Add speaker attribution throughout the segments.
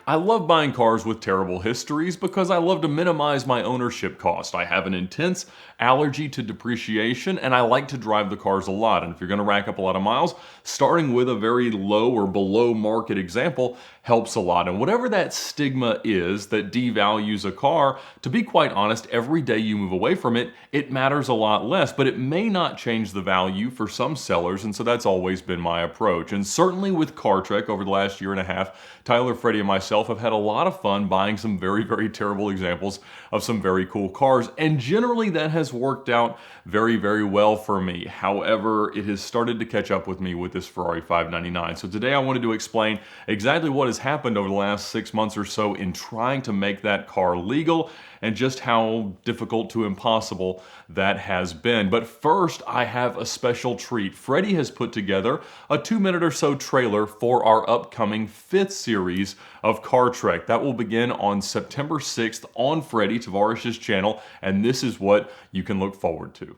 Speaker 1: I love buying cars with terrible histories because I love to minimize my ownership cost. I have an intense allergy to depreciation and I like to drive the cars a lot. And if you're going to rack up a lot of miles, starting with a very low or below market example helps a lot. And whatever that stigma is that devalues a car, to be quite honest, every day you move away from it, it matters a lot less, but it may not change the value for some sellers. And so that's always been my approach. And certainly with CarTrek over the last year and a half, Tyler, Freddie, and myself have had a lot of fun buying some very, very terrible examples of some very cool cars. And generally that has worked out very, very well for me. However, it has started to catch up with me with this Ferrari 599. So today I wanted to explain exactly what has happened over the last 6 months or so in trying to make that car legal and just how difficult to impossible that has been. But first, I have a special treat. Freddie has put together a 2-minute or so trailer for our upcoming 5th series of CarTrek. That will begin on September 6th on Freddie Tavarish's channel, and this is what you can look forward to.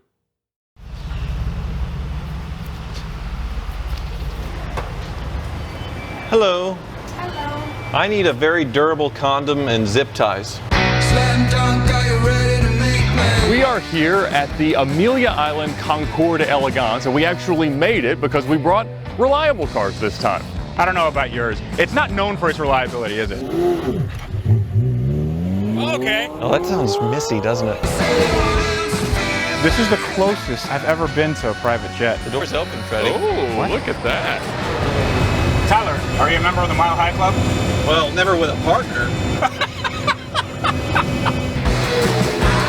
Speaker 2: Hello.
Speaker 3: Hello.
Speaker 2: I need a very durable condom and zip ties.
Speaker 1: We are here at the Amelia Island Concorde Elegance, and we actually made it because we brought reliable cars this time.
Speaker 4: I don't know about yours. It's not known for its reliability, is it? Okay.
Speaker 2: Oh, that sounds missy, doesn't it?
Speaker 4: This is the closest I've ever been to a private jet.
Speaker 2: The door's open, Freddie.
Speaker 1: Oh,
Speaker 4: What?
Speaker 1: look at that.
Speaker 4: Tyler, are you a member of the Mile High Club?
Speaker 2: Well, never with a partner.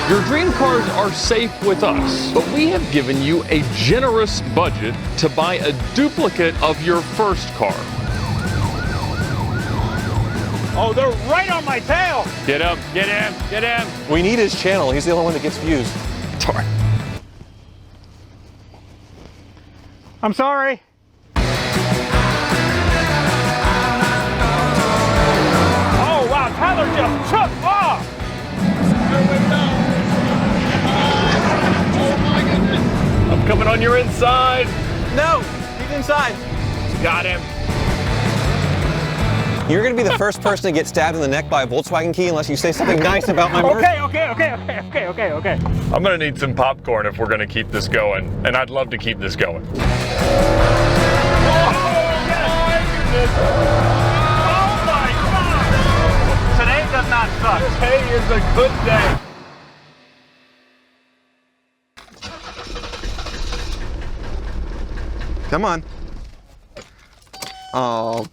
Speaker 1: Your dream cars are safe with us, but we have given you a generous budget to buy a duplicate of your first car.
Speaker 4: Oh, they're right on my tail!
Speaker 1: Get him, get him, get him.
Speaker 2: We need his channel. He's the only one that gets views.
Speaker 1: Sorry.
Speaker 4: I'm sorry. Oh, wow, Tyler just took off!
Speaker 1: I'm coming on your inside.
Speaker 2: No, he's inside.
Speaker 1: Got him.
Speaker 2: You're going to be the first person to get stabbed in the neck by a Volkswagen key unless you say something nice about my Merc.
Speaker 4: Okay.
Speaker 1: I'm gonna need some popcorn if we're gonna keep this going, and I'd love to keep this going.
Speaker 4: Oh my God! Today does not suck.
Speaker 1: Today is a good day.
Speaker 2: Come on. Oh.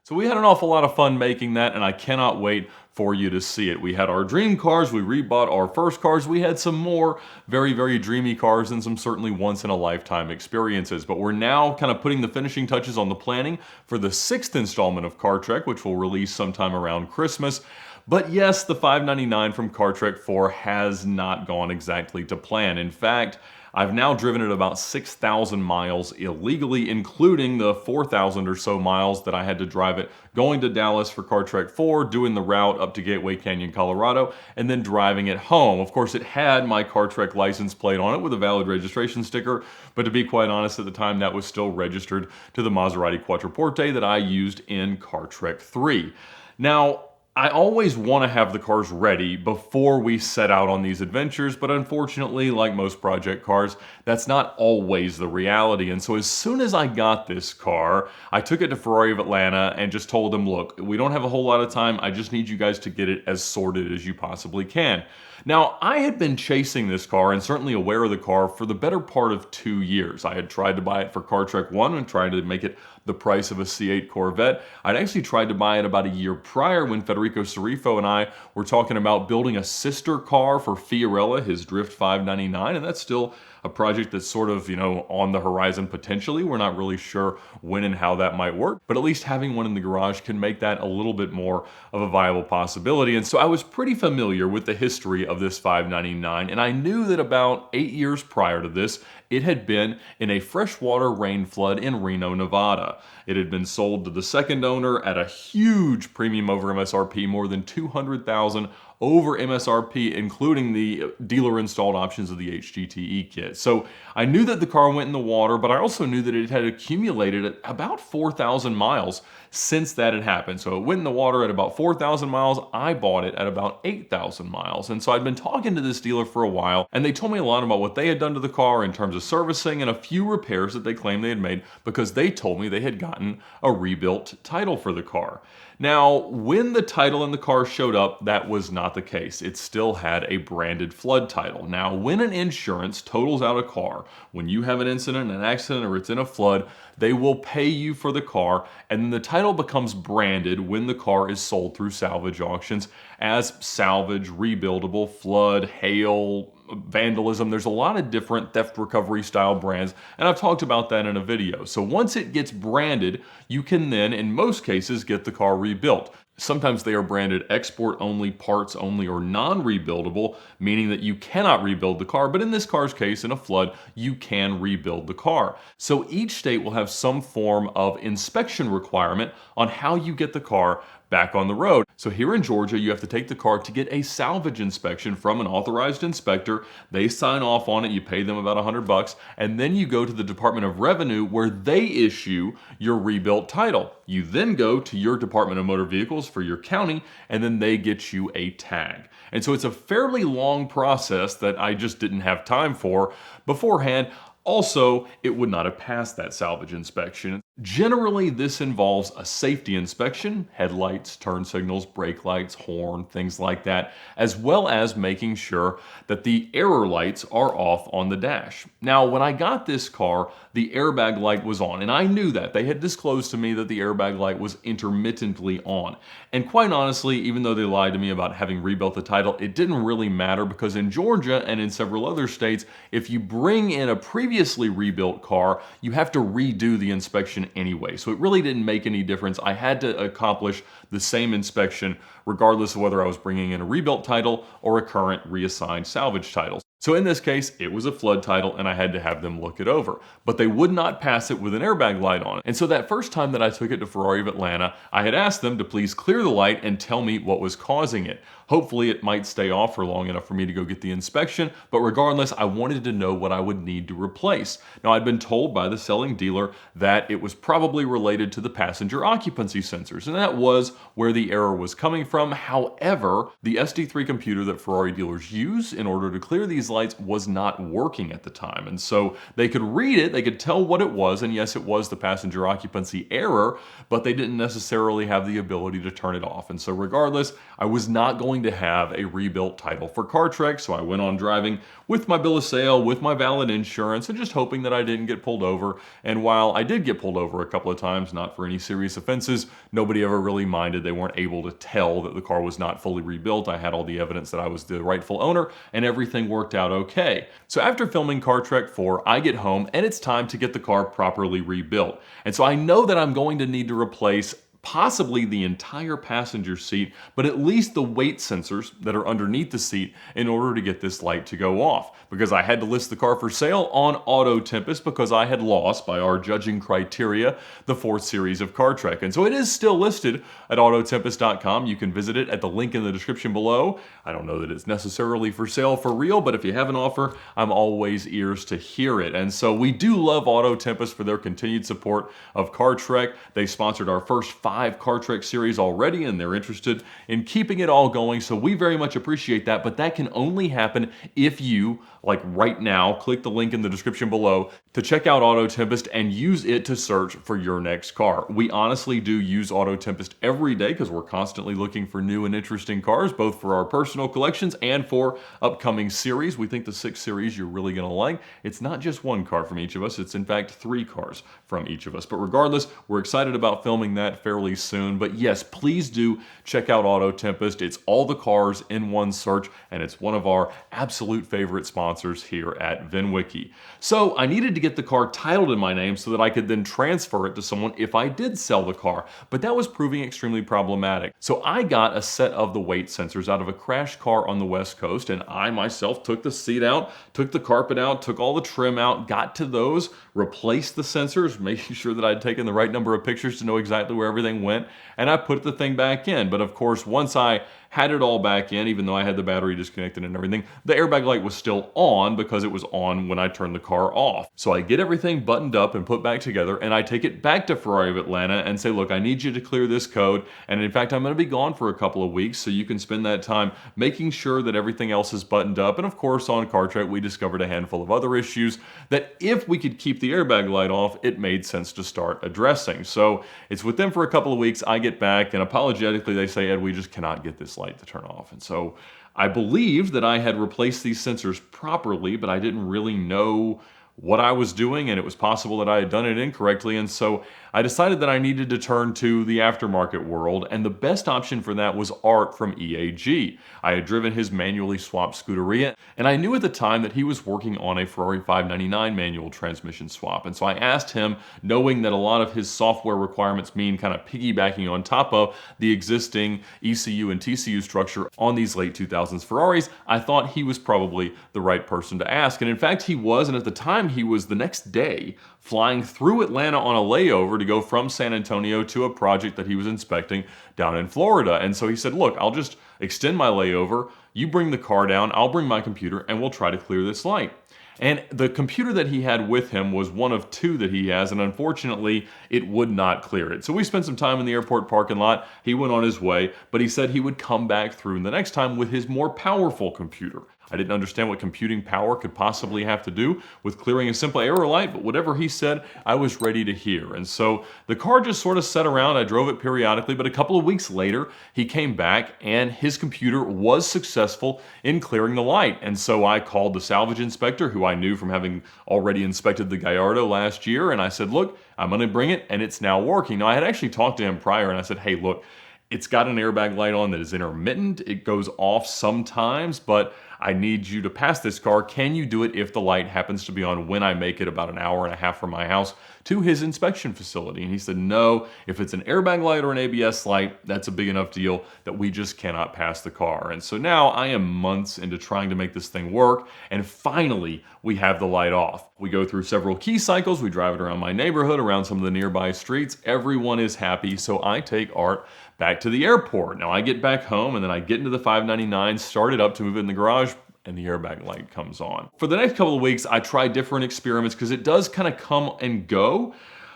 Speaker 1: So we had an awful lot of fun making that, and I cannot wait for you to see it. We had our dream cars, we rebought our first cars, we had some more very, very dreamy cars and some certainly once-in-a-lifetime experiences. But we're now kind of putting the finishing touches on the planning for the 6th installment of CarTrek, which will release sometime around Christmas. But yes, the 599 from CarTrek 4 has not gone exactly to plan. In fact, I've now driven it about 6,000 miles illegally, including the 4,000 or so miles that I had to drive it going to Dallas for CarTrek 4, doing the route up to Gateway Canyon, Colorado, and then driving it home. Of course, it had my CarTrek license plate on it with a valid registration sticker, but to be quite honest, at the time that was still registered to the Maserati Quattroporte that I used in CarTrek 3. Now, I always want to have the cars ready before we set out on these adventures, but unfortunately, like most project cars, that's not always the reality. And so as soon as I got this car, I took it to Ferrari of Atlanta and just told them, look, we don't have a whole lot of time. I just need you guys to get it as sorted as you possibly can. Now, I had been chasing this car and certainly aware of the car for the better part of 2 years. I had tried to buy it for CarTrek 1 and tried to make it the price of a C8 Corvette. I'd actually tried to buy it about a year prior when Federico Cerifo and I were talking about building a sister car for Fiorella, his Drift 599, and that's still a project that's sort of, on the horizon potentially. We're not really sure when and how that might work, but at least having one in the garage can make that a little bit more of a viable possibility. And so I was pretty familiar with the history of this 599, and I knew that about 8 years prior to this, it had been in a freshwater rain flood in Reno, Nevada. It had been sold to the second owner at a huge premium over MSRP, more than $200,000 over MSRP, including the dealer installed options of the HGTE kit. So I knew that the car went in the water, but I also knew that it had accumulated about 4,000 miles since that had happened. So it went in the water at about 4,000 miles. I bought it at about 8,000 miles. And so I'd been talking to this dealer for a while, and they told me a lot about what they had done to the car in terms of servicing and a few repairs that they claimed they had made, because they told me they had gotten a rebuilt title for the car. Now, when the title in the car showed up, that was not the case. It still had a branded flood title. Now, when an insurance totals out a car, when you have an incident, an accident, or it's in a flood, they will pay you for the car, and then the title becomes branded when the car is sold through salvage auctions as salvage, rebuildable, flood, hail, vandalism. There's a lot of different theft recovery style brands, and I've talked about that in a video. So once it gets branded, you can then, in most cases, get the car rebuilt. Sometimes they are branded export only, parts only, or non-rebuildable, meaning that you cannot rebuild the car, but in this car's case, in a flood, you can rebuild the car. So each state will have some form of inspection requirement on how you get the car back on the road. So here in Georgia, you have to take the car to get a salvage inspection from an authorized inspector. They sign off on it, you pay them about $100, and then you go to the Department of Revenue where they issue your rebuilt title. You then go to your Department of Motor Vehicles for your county, and then they get you a tag. And so it's a fairly long process that I just didn't have time for beforehand. Also, it would not have passed that salvage inspection. Generally, this involves a safety inspection, headlights, turn signals, brake lights, horn, things like that, as well as making sure that the error lights are off on the dash. Now, when I got this car, the airbag light was on, and I knew that. They had disclosed to me that the airbag light was intermittently on. And quite honestly, even though they lied to me about having rebuilt the title, it didn't really matter, because in Georgia and in several other states, if you bring in a previously rebuilt car, you have to redo the inspection anyway. So it really didn't make any difference. I had to accomplish the same inspection regardless of whether I was bringing in a rebuilt title or a current reassigned salvage title. So in this case, it was a flood title, and I had to have them look it over. But they would not pass it with an airbag light on it. And so that first time that I took it to Ferrari of Atlanta, I had asked them to please clear the light and tell me what was causing it. Hopefully it might stay off for long enough for me to go get the inspection, but regardless, I wanted to know what I would need to replace. Now, I'd been told by the selling dealer that it was probably related to the passenger occupancy sensors, and that was where the error was coming from. However, the SD3 computer that Ferrari dealers use in order to clear these lights was not working at the time. And so they could read it, they could tell what it was, and yes, it was the passenger occupancy error, but they didn't necessarily have the ability to turn it off. And so regardless, I was not going to have a rebuilt title for CarTrek, so I went on driving with my bill of sale, with my valid insurance, and just hoping that I didn't get pulled over. And while I did get pulled over a couple of times, not for any serious offenses, nobody ever really minded. They weren't able to tell that the car was not fully rebuilt. I had all the evidence that I was the rightful owner, and everything worked out okay. So after filming CarTrek 4, I get home, and it's time to get the car properly rebuilt. And so I know that I'm going to need to replace possibly the entire passenger seat, but at least the weight sensors that are underneath the seat in order to get this light to go off. Because I had to list the car for sale on Auto Tempest because I had lost, by our judging criteria, the 4th series of CarTrek. And so it is still listed at autotempest.com. You can visit it at the link in the description below. I don't know that it's necessarily for sale for real, but if you have an offer, I'm always ears to hear it. And so we do love Auto Tempest for their continued support of CarTrek. They sponsored our first 5 CarTrek series already, and they're interested in keeping it all going, so we very much appreciate that. But that can only happen if you, like right now, click the link in the description below to check out Auto Tempest and use it to search for your next car. We honestly do use Auto Tempest every day because we're constantly looking for new and interesting cars, both for our personal collections and for upcoming series. We think the 6th series you're really going to like. It's not just one car from each of us, it's in fact 3 cars from each of us. But regardless, we're excited about filming that fairly fairly soon. But yes, please do check out Auto Tempest. It's all the cars in one search, and it's one of our absolute favorite sponsors here at VINwiki. So I needed to get the car titled in my name so that I could then transfer it to someone if I did sell the car, but that was proving extremely problematic. So I got a set of the weight sensors out of a crashed car on the West Coast, and I myself took the seat out, took the carpet out, took all the trim out, got to those, replaced the sensors, making sure that I'd taken the right number of pictures to know exactly where everything went, and I put the thing back in. But of course, once I had it all back in, even though I had the battery disconnected and everything, the airbag light was still on because it was on when I turned the car off. So I get everything buttoned up and put back together, and I take it back to Ferrari of Atlanta and say, look, I need you to clear this code, and in fact, I'm gonna be gone for a couple of weeks, so you can spend that time making sure that everything else is buttoned up. And of course, on CarTrek, we discovered a handful of other issues that if we could keep the airbag light off, it made sense to start addressing. So it's with them for a couple of weeks. I get back, and apologetically, they say, Ed, we just cannot get this light to turn off. And so I believed that I had replaced these sensors properly, but I didn't really know what I was doing, and it was possible that I had done it incorrectly. And so I decided that I needed to turn to the aftermarket world, and the best option for that was Art from EAG. I had driven his manually swapped Scuderia, and I knew at the time that he was working on a Ferrari 599 manual transmission swap. And so I asked him, knowing that a lot of his software requirements mean kind of piggybacking on top of the existing ECU and TCU structure on these late 2000s Ferraris, I thought he was probably the right person to ask. And in fact, he was, and at the time he was the next day flying through Atlanta on a layover to go from San Antonio to a project that he was inspecting down in Florida. And so he said, look, I'll just extend my layover, you bring the car down, I'll bring my computer, and we'll try to clear this light. And the computer that he had with him was one of two that he has, and unfortunately, it would not clear it. So we spent some time in the airport parking lot. He went on his way, but he said he would come back through the next time with his more powerful computer. I didn't understand what computing power could possibly have to do with clearing a simple error light, but whatever he said, I was ready to hear. And so the car just sort of sat around. I drove it periodically, but a couple of weeks later, he came back and his computer was successful in clearing the light. And so I called the salvage inspector, who I knew from having already inspected the Gallardo last year, and I said, look, I'm gonna bring it, and it's now working. Now, I had actually talked to him prior, and I said, hey, look, it's got an airbag light on that is intermittent. It goes off sometimes, but I need you to pass this car. Can you do it if the light happens to be on when I make it about an hour and a half from my house to his inspection facility? And he said, no, if it's an airbag light or an ABS light, that's a big enough deal that we just cannot pass the car. And so now I am months into trying to make this thing work, and finally we have the light off. We go through several key cycles. We drive it around my neighborhood, around some of the nearby streets. Everyone is happy, so I take Art back to the airport. Now I get back home, and then I get into the 599, start it up to move it in the garage, and the airbag light comes on. For the next couple of weeks, I try different experiments because it does kind of come and go,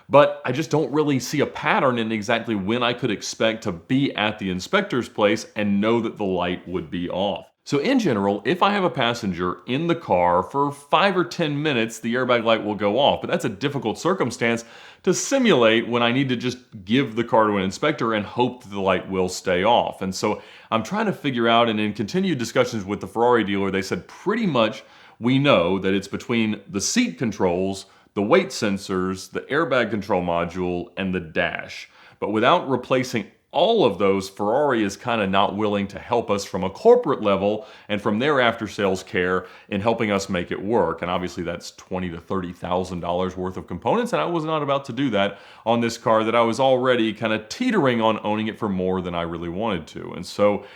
Speaker 1: but I just don't really see a pattern in exactly when I could expect to be at the inspector's place and know that the light would be off. So in general, if I have a passenger in the car for 5 or 10 minutes, the airbag light will go off, but that's a difficult circumstance to simulate when I need to just give the car to an inspector and hope that the light will stay off. And so I'm trying to figure out, and in continued discussions with the Ferrari dealer, they said pretty much we know that it's between the seat controls, the weight sensors, the airbag control module, and the dash. But without replacing all of those, Ferrari is kind of not willing to help us from a corporate level and from their after-sales care in helping us make it work. And obviously that's $20,000 to $30,000 worth of components, and I was not about to do that on this car that I was already kind of teetering on owning it for more than I really wanted to. And so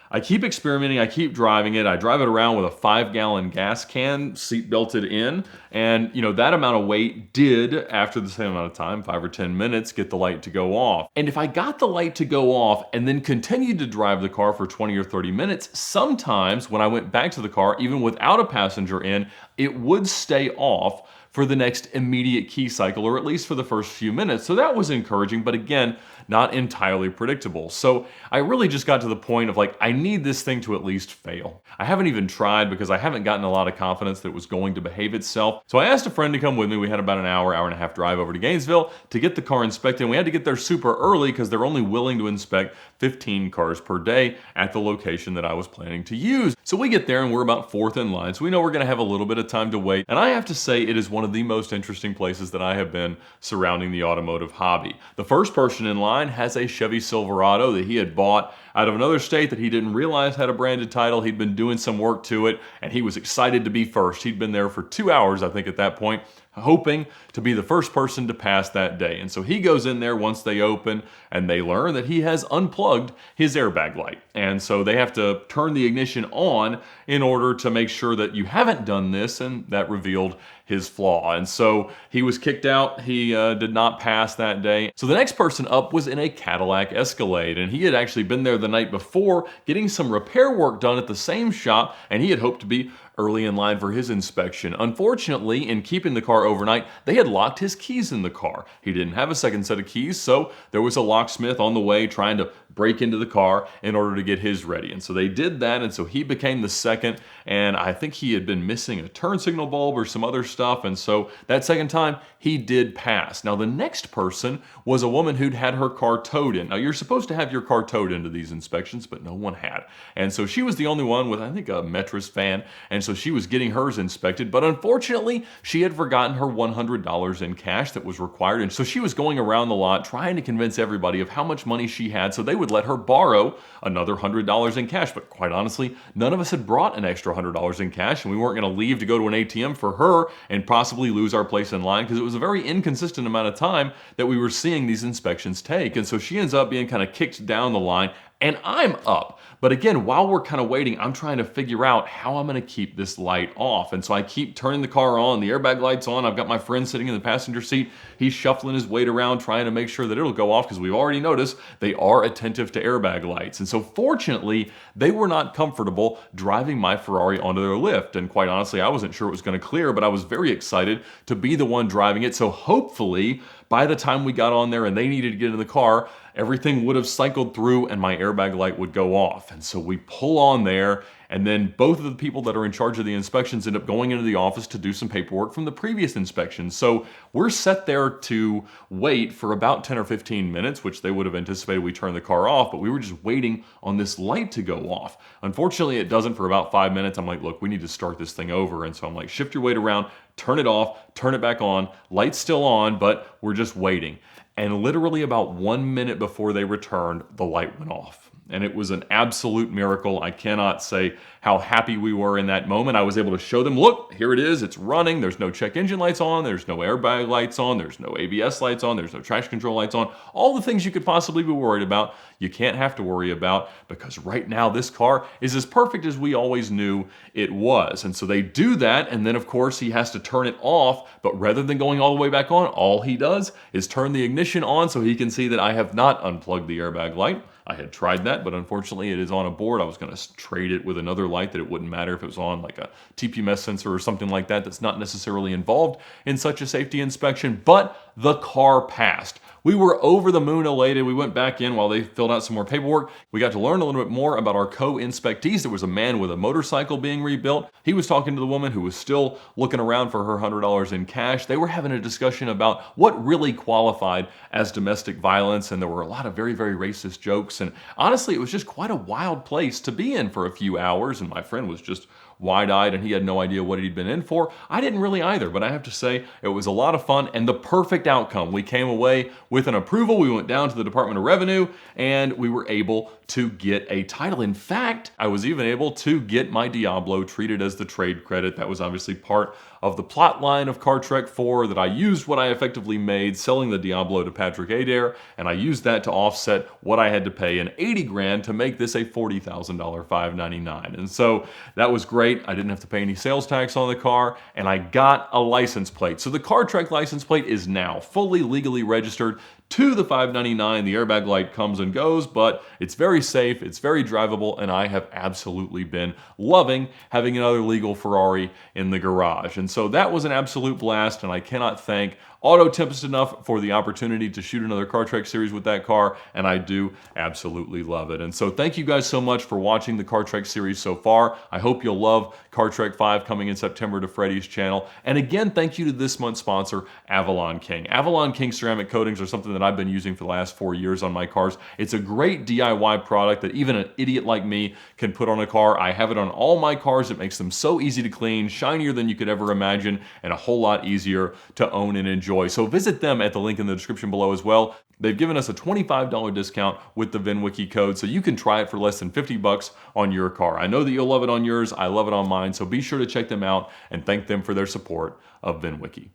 Speaker 1: I keep experimenting, I keep driving it. I drive it around with a 5-gallon gas can seat belted in, and you know, that amount of weight did, after the same amount of time, 5 or 10 minutes, get the light to go off. And if I got the light to go off and then continued to drive the car for 20 or 30 minutes, sometimes when I went back to the car, even without a passenger in, it would stay off for the next immediate key cycle, or at least for the first few minutes. So that was encouraging, but again, not entirely predictable. So I really just got to the point of like, I need this thing to at least fail. I haven't even tried because I haven't gotten a lot of confidence that it was going to behave itself. So I asked a friend to come with me. We had about an hour and a half drive over to Gainesville to get the car inspected. And we had to get there super early because they're only willing to inspect 15 cars per day at the location that I was planning to use. So we get there and we're about fourth in line. So we know we're gonna have a little bit of time to wait. And I have to say it is one of the most interesting places that I have been surrounding the automotive hobby. The first person in line has a Chevy Silverado that he had bought out of another state that he didn't realize had a branded title. He'd been doing some work to it and he was excited to be first. He'd been there for 2 hours, I think, at that point, hoping to be the first person to pass that day. And so he goes in there once they open and they learn that he has unplugged his airbag light. And so they have to turn the ignition on in order to make sure that you haven't done this, and that revealed his flaw. And so he was kicked out. He did not pass that day. So the next person up was in a Cadillac Escalade, and he had actually been there the night before getting some repair work done at the same shop, and he had hoped to be early in line for his inspection. Unfortunately, in keeping the car overnight, they had locked his keys in the car. He didn't have a second set of keys, so there was a locksmith on the way trying to break into the car in order to get his ready. And so they did that, and so he became the second, and I think he had been missing a turn signal bulb or some other stuff, and so that second time, he did pass. Now, the next person was a woman who'd had her car towed in. Now, you're supposed to have your car towed into these inspections, but no one had. And so she was the only one with, I think, a Metris fan, and so she was getting hers inspected, but unfortunately, she had forgotten her $100 in cash that was required, and so she was going around the lot trying to convince everybody of how much money she had so they would let her borrow another $100 in cash. But quite honestly, none of us had brought an extra $100 in cash, and we weren't going to leave to go to an ATM for her and possibly lose our place in line, because it was a very inconsistent amount of time that we were seeing these inspections take. And so she ends up being kind of kicked down the line, and I'm up. But again, while we're kind of waiting, I'm trying to figure out how I'm going to keep this light off. And so I keep turning the car on, the airbag light's on. I've got my friend sitting in the passenger seat. He's shuffling his weight around, trying to make sure that it'll go off, because we've already noticed they are attentive to airbag lights. And so fortunately, they were not comfortable driving my Ferrari onto their lift. And quite honestly, I wasn't sure it was going to clear, but I was very excited to be the one driving it. So hopefully, by the time we got on there and they needed to get in the car, everything would have cycled through and my airbag light would go off. And so we pull on there, and then both of the people that are in charge of the inspections end up going into the office to do some paperwork from the previous inspection. So we're set there to wait for about 10 or 15 minutes, which they would have anticipated we turn the car off, but we were just waiting on this light to go off. Unfortunately, it doesn't for about 5 minutes. I'm like, look, we need to start this thing over. And so I'm like, shift your weight around, turn it off, turn it back on. Light's still on, but we're just waiting. And literally about 1 minute before they returned, the light went off. And it was an absolute miracle. I cannot say how happy we were in that moment. I was able to show them, look, here it is, it's running. There's no check engine lights on, there's no airbag lights on, there's no ABS lights on, there's no traction control lights on. All the things you could possibly be worried about, you can't have to worry about, because right now this car is as perfect as we always knew it was. And so they do that, and then of course he has to turn it off, but rather than going all the way back on, all he does is turn the ignition on so he can see that I have not unplugged the airbag light. I had tried that, but unfortunately it is on a board. I was going to trade it with another light that it wouldn't matter if it was on, like a TPMS sensor or something like that that's not necessarily involved in such a safety inspection, but the car passed. We were over the moon elated. We went back in while they filled out some more paperwork. We got to learn a little bit more about our co-inspectees. There was a man with a motorcycle being rebuilt. He was talking to the woman who was still looking around for her $100 in cash. They were having a discussion about what really qualified as domestic violence, and there were a lot of very, very racist jokes. And honestly, it was just quite a wild place to be in for a few hours, and my friend was just wide-eyed and he had no idea what he'd been in for. I didn't really either, but I have to say it was a lot of fun and the perfect outcome. We came away with an approval. We went down to the Department of Revenue and we were able to get a title. In fact, I was even able to get my Diablo treated as the trade credit. That was obviously part of the plot line of Car Trek 4, that I used what I effectively made selling the Diablo to Patrick Adair, and I used that to offset what I had to pay in 80 grand to make this a $40,000 599. And so that was great. I didn't have to pay any sales tax on the car, and I got a license plate. So the Car Trek license plate is now fully legally registered to the 599. The airbag light comes and goes, but it's very safe, it's very drivable, and I have absolutely been loving having another legal Ferrari in the garage. And so that was an absolute blast, and I cannot thank auto-tempest enough for the opportunity to shoot another Car Trek series with that car, and I do absolutely love it. And so thank you guys so much for watching the Car Trek series so far. I hope you'll love Car Trek 5 coming in September to Freddie's channel. And again, thank you to this month's sponsor, Avalon King. Avalon King ceramic coatings are something that I've been using for the last 4 years on my cars. It's a great DIY product that even an idiot like me can put on a car. I have it on all my cars. It makes them so easy to clean, shinier than you could ever imagine, and a whole lot easier to own and enjoy. So visit them at the link in the description below as well. They've given us a $25 discount with the VINwiki code, so you can try it for less than 50 bucks on your car. I know that you'll love it on yours. I love it on mine, so be sure to check them out and thank them for their support of VINwiki.